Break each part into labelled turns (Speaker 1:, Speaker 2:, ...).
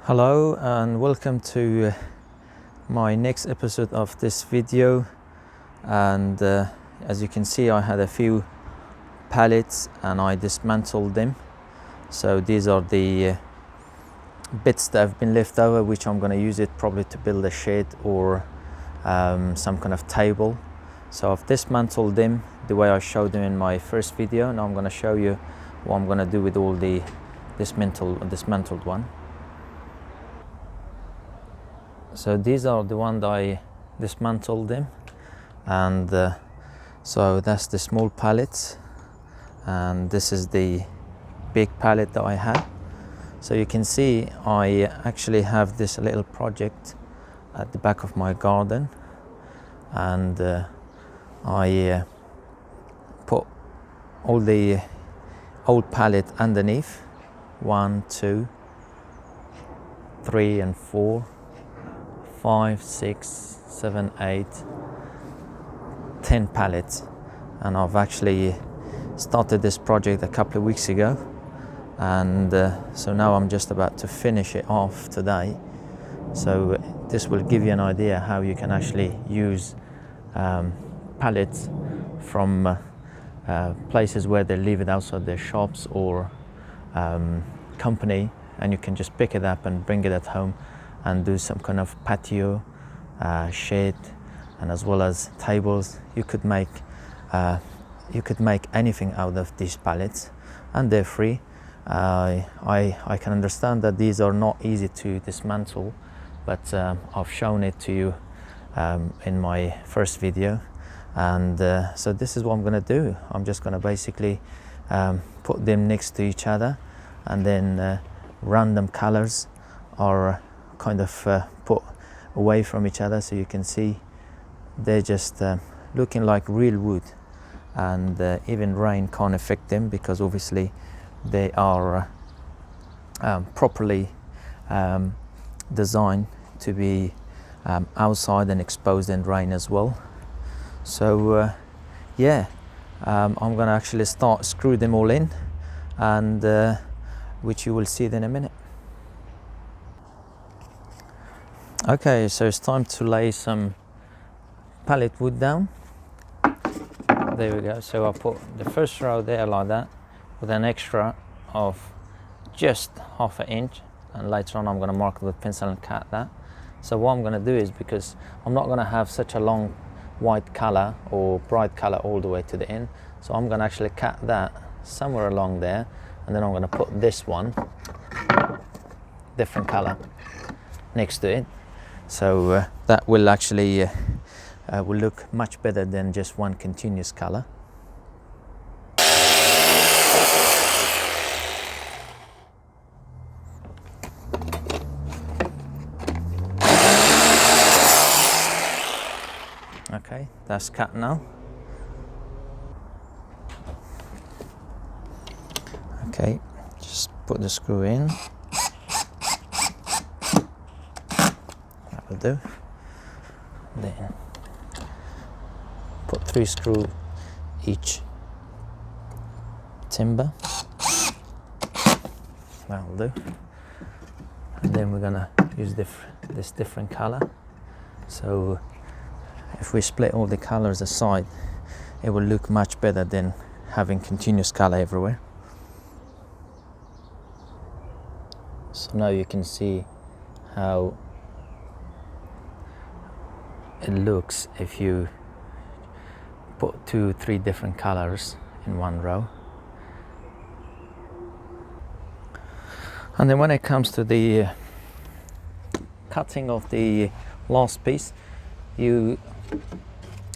Speaker 1: Hello and welcome to my next episode of this video. And as you can see, I had a few pallets and I dismantled them. So these are the bits that have been left over, which I'm going to use it probably to build a shed or some kind of table. So I've dismantled them the way I showed them in my first video. Now I'm going to show you what I'm going to do with all the dismantled one. So these are the one that I dismantled them, and so that's the small pallets, and this is the big pallet that I had. So you can see I actually have this little project at the back of my garden, and I put all the old pallet underneath, 1, 2, 3 and 4, 5, 6, 7, 8, 10 pallets, and I've actually started this project a couple of weeks ago, and so now I'm just about to finish it off today. So this will give you an idea how you can actually use pallets from places where they leave it outside their shops or company, and you can just pick it up and bring it at home and do some kind of patio, shed, and as well as tables. You could make anything out of these pallets, and they're free. I can understand that these are not easy to dismantle, but I've shown it to you in my first video, and so this is what I'm going to do. I'm just going to basically put them next to each other, and then random colors are kind of put away from each other, so you can see they're just looking like real wood, and even rain can't affect them because obviously they are properly designed to be outside and exposed in rain as well. So yeah, I'm going to actually start screw them all in, and which you will see in a minute. Okay, so it's time to lay some pallet wood down. There we go. So I put the first row there like that with an extra of just ½ inch, and later on I'm going to mark with a pencil and cut that. So what I'm going to do is, because I'm not going to have such a long white color or bright color all the way to the end, so I'm going to actually cut that somewhere along there, and then I'm going to put this one different color next to it. So that will actually will look much better than just one continuous color. Okay, that's cut now. Okay, just put the screw in. That will do. Then put 3 screws each timber. That will do. And then we're gonna use this different color. So if we split all the colors aside, it will look much better than having continuous color everywhere. So now you can see how it looks if you put 2 or 3 different colors in one row. And then when it comes to the cutting of the last piece, you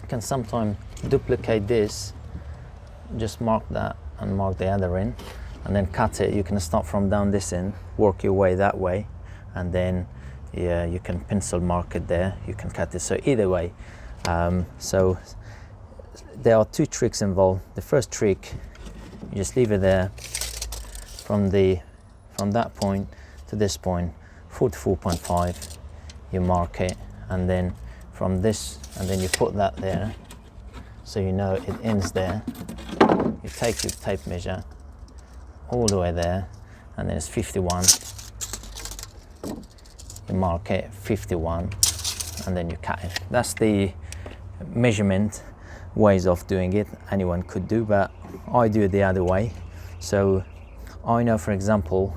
Speaker 1: can sometimes duplicate this, just mark that and mark the other end, and then cut it. You can start from down this end, work your way that way, and then you can pencil mark it there, you can cut it. So either way, so there are 2 tricks involved. The first trick, you just leave it there from that point to this point, 44.5, you mark it, and then from this, and then you put that there, so you know it ends there. You take your tape measure all the way there, and then it's 51, you mark it 51 and then you cut it. That's the measurement ways of doing it. Anyone could do, but I do it the other way. So I know, for example,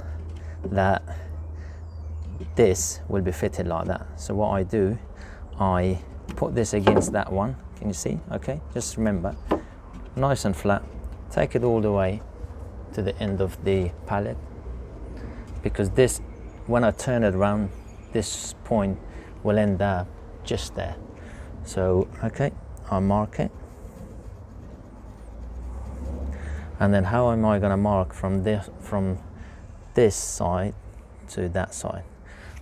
Speaker 1: that this will be fitted like that. So what I do, I put this against that one. Can you see? Okay, just remember, nice and flat. Take it all the way to the end of the pallet, because this, when I turn it around, this point will end up just there. So okay, I mark it, and then how am I going to mark from this side to that side?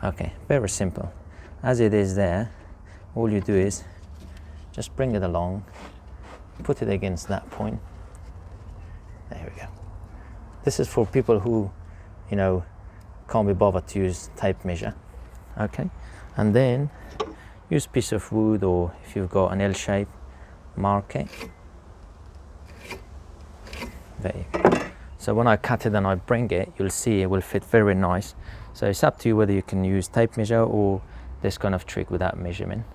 Speaker 1: Okay, very simple. As it is there, all you do is just bring it along, put it against that point. There we go. This is for people who, you know, can't be bothered to use tape measure. Okay, and then use a piece of wood, or if you've got an L shape, mark it. There you go. So when I cut it and I bring it, you'll see it will fit very nice. So it's up to you whether you can use tape measure or this kind of trick without measurement.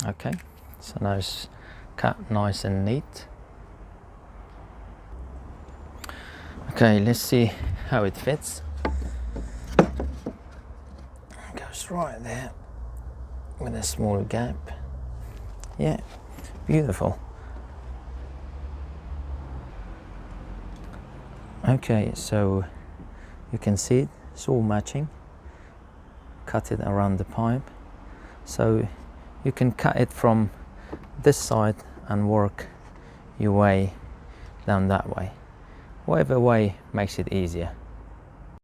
Speaker 1: Okay, so now it's cut nice and neat. Okay, let's see how it fits. Goes right there with a small gap. Yeah, beautiful. Okay, so you can see it, it's all matching. Cut it around the pipe. So you can cut it from this side and work your way down that way. Whatever way makes it easier.